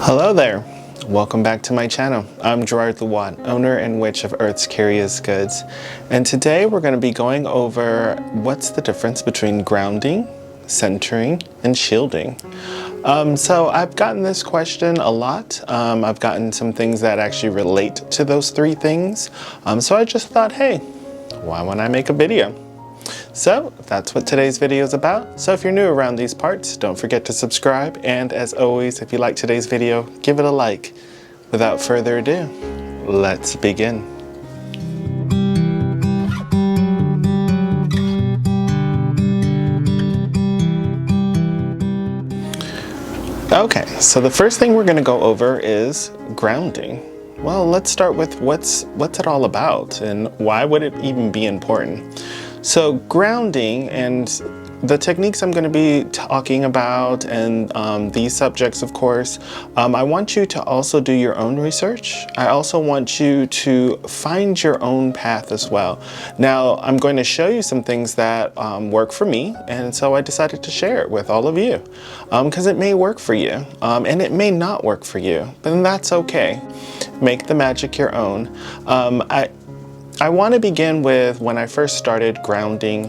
Hello there, welcome back to my channel. I'm EARTHY, owner and witch of Earth's Curious Goods, and today we're going to be going over what's the difference between grounding, centering, and shielding. So I've gotten this question a lot. I've gotten some things that actually relate to those three things, so I just thought, hey, why won't I make a video? So that's what today's video is about. So if you're new around these parts, don't forget to subscribe. And as always, if you like today's video, give it a like. Without further ado, let's begin. Okay, so the first thing we're going to go over is grounding. Well, let's start with what's it all about and why would it even be important? So grounding and the techniques I'm going to be talking about and these subjects, of course, I want you to also do your own research. I also want you to find your own path as well. Now, I'm going to show you some things that work for me, and so I decided to share it with all of you because it may work for you and it may not work for you, but that's okay. Make the magic your own. I want to begin with when I first started grounding.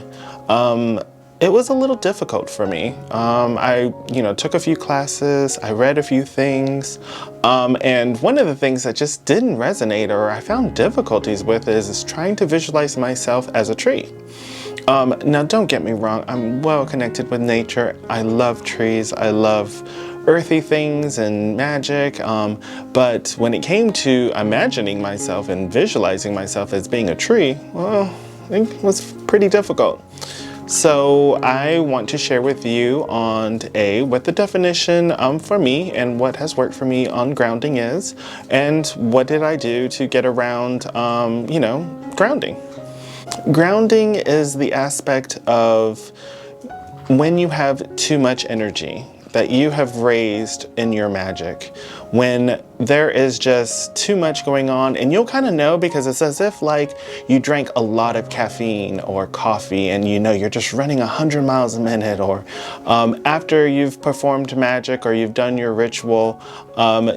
It was a little difficult for me. I took a few classes, I read a few things, and one of the things that just didn't resonate or I found difficulties with is trying to visualize myself as a tree. Now don't get me wrong, I'm well connected with nature. I love trees, I love earthy things and magic, but when it came to imagining myself and visualizing myself as being a tree, well, it was pretty difficult. So I want to share with you on what the definition for me and what has worked for me on grounding is, and what did I do to get around, grounding. Grounding is the aspect of when you have too much energy that you have raised in your magic, when there is just too much going on, and you'll kind of know because it's as if like you drank a lot of caffeine or coffee and you're just running 100 miles a minute, or after you've performed magic or you've done your ritual,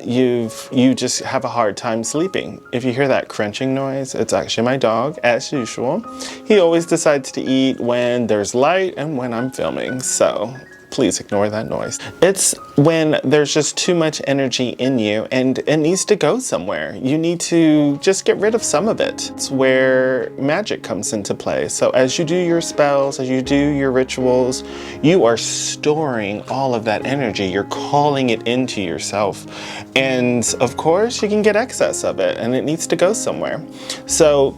you just have a hard time sleeping. If you hear that crunching noise, it's actually my dog, as usual. He always decides to eat when there's light and when I'm filming, so please ignore that noise. It's when there's just too much energy in you and it needs to go somewhere. You need to just get rid of some of it. It's where magic comes into play. So as you do your spells, as you do your rituals, you are storing all of that energy. You're calling it into yourself. And of course, you can get excess of it and it needs to go somewhere. So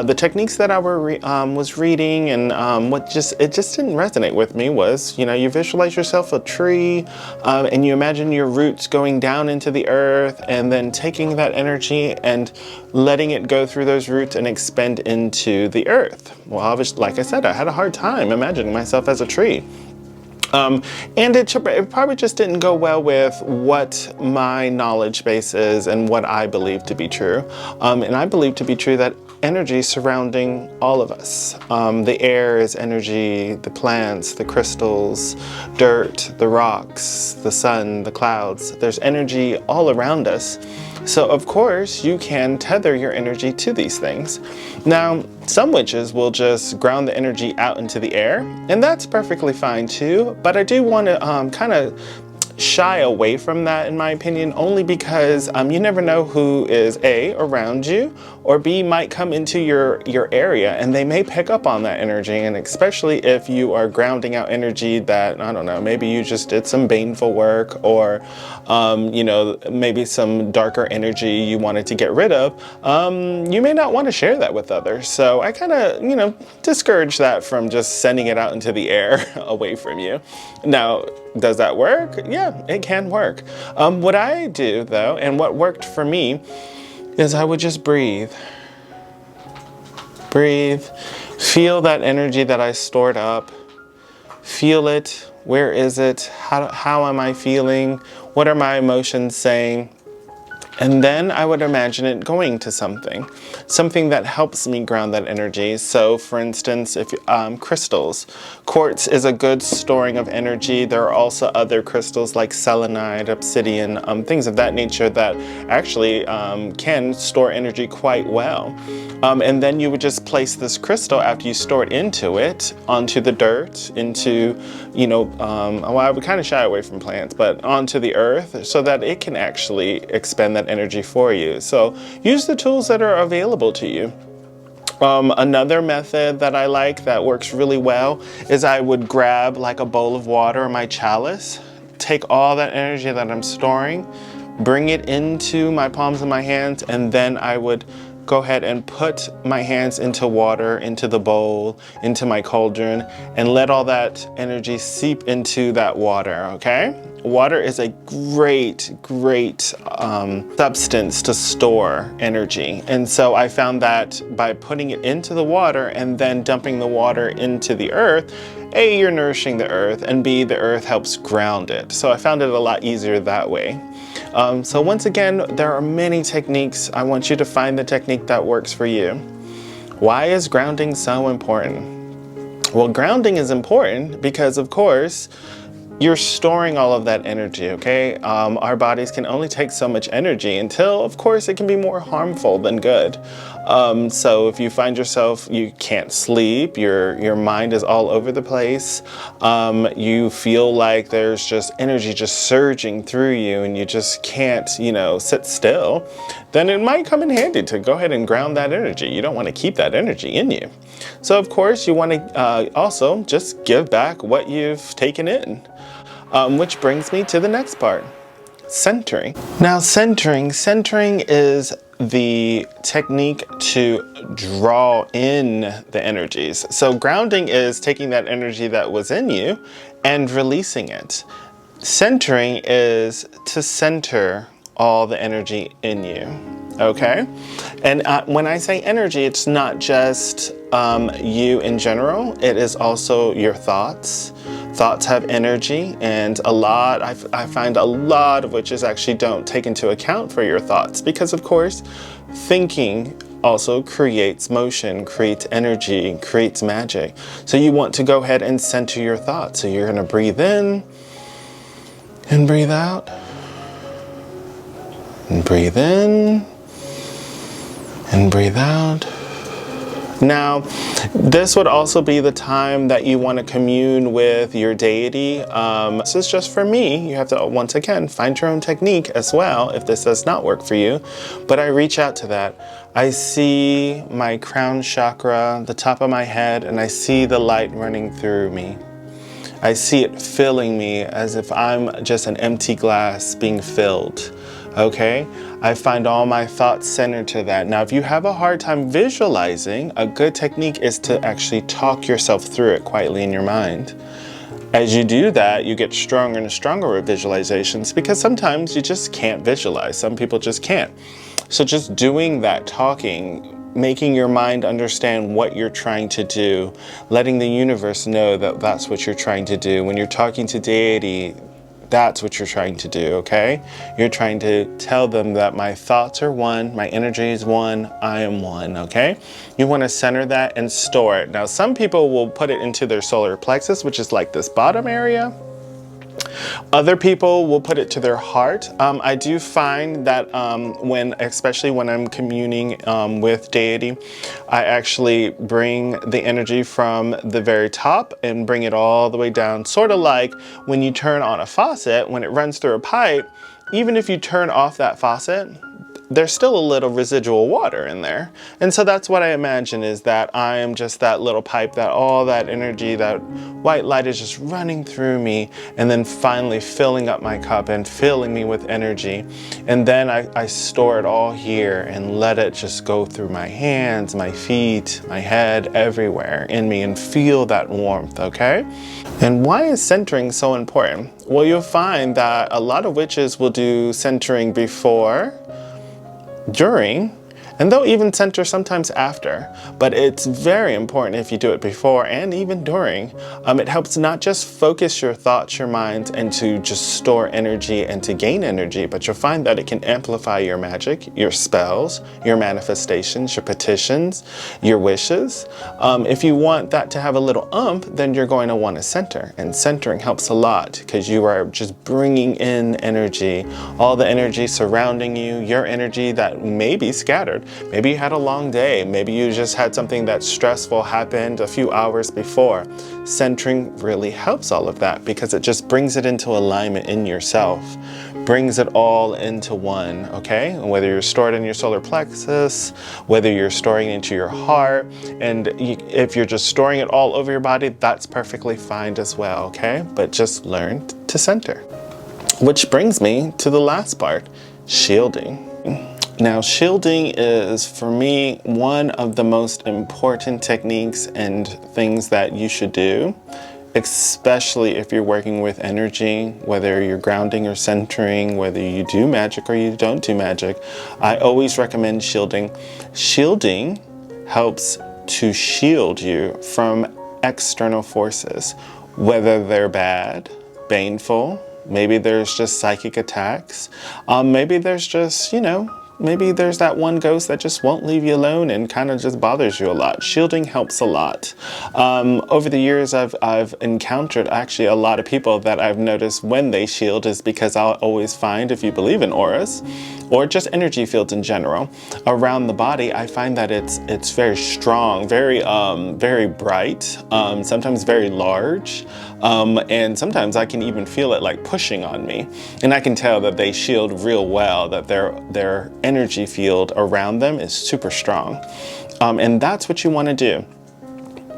the techniques that I was reading and it just didn't resonate with me was, you visualize yourself a tree and you imagine your roots going down into the earth and then taking that energy and letting it go through those roots and expend into the earth. Well, obviously, like I said, I had a hard time imagining myself as a tree. And it probably just didn't go well with what my knowledge base is and what I believe to be true. And I believe to be true that energy surrounding all of us. The air is energy, the plants, the crystals, dirt, the rocks, the sun, the clouds. There's energy all around us. So of course you can tether your energy to these things. Now, some witches will just ground the energy out into the air, and that's perfectly fine too, but I do want to kind of shy away from that, in my opinion, only because you never know who is A, around you, or B, might come into your area and they may pick up on that energy. And especially if you are grounding out energy that, I don't know, maybe you just did some baneful work, or maybe some darker energy you wanted to get rid of, you may not want to share that with others. So I kind of, discourage that from just sending it out into the air away from you. Now, does that work? Yeah, it can work. What I do though, and what worked for me, is I would just breathe. Breathe, feel that energy that I stored up, feel it. Where is it? How am I feeling? What are my emotions saying? And then I would imagine it going to something that helps me ground that energy. So for instance, if crystals, quartz is a good storing of energy. There are also other crystals like selenite, obsidian, things of that nature that actually can store energy quite well. And then you would just place this crystal after you store it onto the dirt, into, well, I would kind of shy away from plants, but onto the earth, so that it can actually expend that energy for you. So use the tools that are available to you. Another method that I like that works really well is I would grab like a bowl of water or my chalice, take all that energy that I'm storing, bring it into my palms of my hands, and then I would go ahead and put my hands into water, into the bowl, into my cauldron, and let all that energy seep into that water, okay? Water is a great substance to store energy. And so I found that by putting it into the water and then dumping the water into the earth, A, you're nourishing the earth, and B, the earth helps ground it. So I found it a lot easier that way. So once again, there are many techniques. I want you to find the technique that works for you. Why is grounding so important? Well, grounding is important because, of course, you're storing all of that energy, okay? Our bodies can only take so much energy until, of course, it can be more harmful than good. So if you find yourself, you can't sleep, your mind is all over the place, you feel like there's just energy just surging through you and you just can't, sit still, then it might come in handy to go ahead and ground that energy. You don't want to keep that energy in you. So of course you want to also just give back what you've taken in. Which brings me to the next part, centering. Now centering is the technique to draw in the energies. So grounding is taking that energy that was in you and releasing it. Centering is to center all the energy in you, okay? And when I say energy, it's not just you in general, it is also your thoughts. Thoughts have energy, and I find a lot of witches actually don't take into account for your thoughts, because of course, thinking also creates motion, creates energy, creates magic. So you want to go ahead and center your thoughts. So you're gonna breathe in and breathe out, and breathe in and breathe out. Now, this would also be the time that you want to commune with your deity. This is just for me. You have to, once again, find your own technique as well if this does not work for you. But I reach out to that. I see my crown chakra, the top of my head, and I see the light running through me. I see it filling me as if I'm just an empty glass being filled. Okay, I find all my thoughts centered to that. Now, if you have a hard time visualizing, a good technique is to actually talk yourself through it quietly in your mind. As you do that, you get stronger and stronger with visualizations, because sometimes you just can't visualize. Some people just can't. So just doing that talking, making your mind understand what you're trying to do, letting the universe know that that's what you're trying to do. When you're talking to deity, that's what you're trying to do, okay? You're trying to tell them that my thoughts are one, my energy is one, I am one, okay? You want to center that and store it. Now, some people will put it into their solar plexus, which is like this bottom area. Other people will put it to their heart. I do find that especially when I'm communing with deity, I actually bring the energy from the very top and bring it all the way down. Sort of like when you turn on a faucet, when it runs through a pipe, even if you turn off that faucet, there's still a little residual water in there. And so that's what I imagine, is that I am just that little pipe, that all that energy, that white light is just running through me, and then finally filling up my cup and filling me with energy. And then I store it all here and let it just go through my hands, my feet, my head, everywhere in me, and feel that warmth, okay? And why is centering so important? Well, you'll find that a lot of witches will do centering before, during, And they'll even center sometimes after, but it's very important if you do it before and even during. It helps not just focus your thoughts, your mind, and to just store energy and to gain energy, but you'll find that it can amplify your magic, your spells, your manifestations, your petitions, your wishes. If you want that to have a little then you're going to want to center, and centering helps a lot because you are just bringing in energy, all the energy surrounding you, your energy that may be scattered. Maybe you had a long day, maybe you just had something that's stressful happened a few hours before. Centering really helps all of that because it just brings it into alignment in yourself, brings it all into one, okay? And whether you're stored in your solar plexus, whether you're storing it into your heart, and if you're just storing it all over your body, that's perfectly fine as well, okay? But just learn to center. Which brings me to the last part, shielding. Now, shielding is, for me, one of the most important techniques and things that you should do, especially if you're working with energy, whether you're grounding or centering, whether you do magic or you don't do magic. I always recommend shielding. Shielding helps to shield you from external forces, whether they're bad, baneful, maybe there's just psychic attacks, maybe there's just, maybe there's that one ghost that just won't leave you alone and kind of just bothers you a lot. Shielding helps a lot. Over the years, I've encountered actually a lot of people that I've noticed when they shield is because I'll always find, if you believe in auras, or just energy fields in general, around the body, I find that it's very strong, very bright, sometimes very large, and sometimes I can even feel it like pushing on me. And I can tell that they shield real well, that their energy field around them is super strong. And that's what you want to do.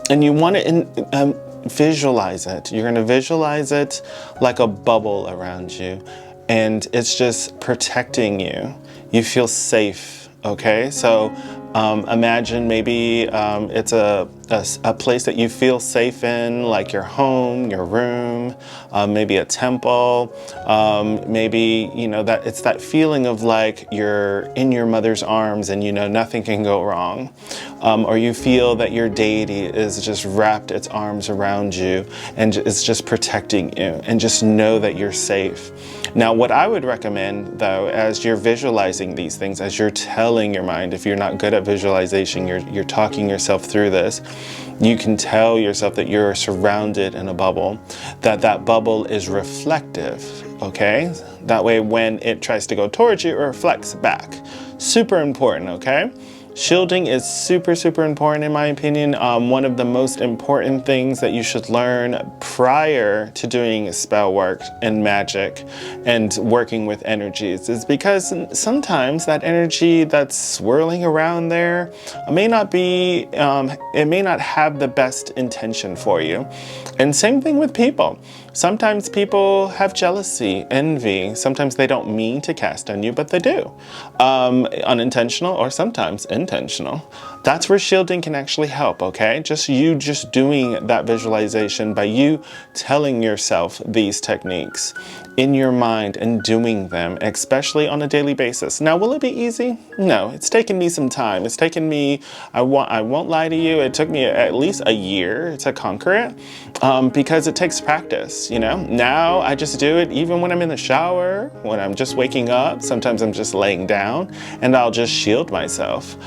And you want to visualize it. You're going to visualize it like a bubble around you. And it's just protecting you. You feel safe, okay? So imagine maybe it's a place that you feel safe in, like your home, your room, maybe a temple, maybe, that it's that feeling of like you're in your mother's arms and nothing can go wrong. Or you feel that your deity is just wrapped its arms around you and is just protecting you, and just know that you're safe. Now, what I would recommend, though, as you're visualizing these things, as you're telling your mind, if you're not good at visualization, you're talking yourself through this, you can tell yourself that you're surrounded in a bubble, that bubble is reflective, okay? That way, when it tries to go towards you, it reflects back. Super important, okay? Shielding is super, super important in my opinion. One of the most important things that you should learn prior to doing spell work and magic and working with energies is because sometimes that energy that's swirling around there may not be, it may not have the best intention for you. And same thing with people. Sometimes people have jealousy, envy. Sometimes they don't mean to cast on you, but they do. Unintentional or sometimes intentional. That's where shielding can actually help, okay? Just doing that visualization by you telling yourself these techniques in your mind and doing them, especially on a daily basis. Now, will it be easy? No, it's taken me some time. It's taken me, I won't lie to you, it took me at least a year to conquer it because it takes practice, Now I just do it even when I'm in the shower, when I'm just waking up, sometimes I'm just laying down, and I'll just shield myself.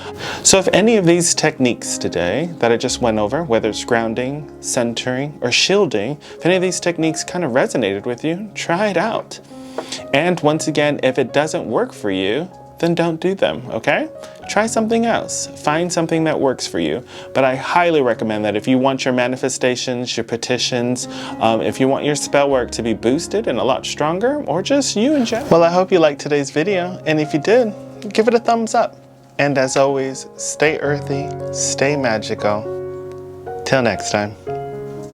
So if any of these techniques today that I just went over, whether it's grounding, centering, or shielding, if any of these techniques kind of resonated with you, try it out. And once again, if it doesn't work for you, then don't do them, okay? Try something else. Find something that works for you. But I highly recommend that if you want your manifestations, your petitions, if you want your spell work to be boosted and a lot stronger, or just you in general. Well, I hope you liked today's video, and if you did, give it a thumbs up. And as always, stay earthy, stay magical. Till next time.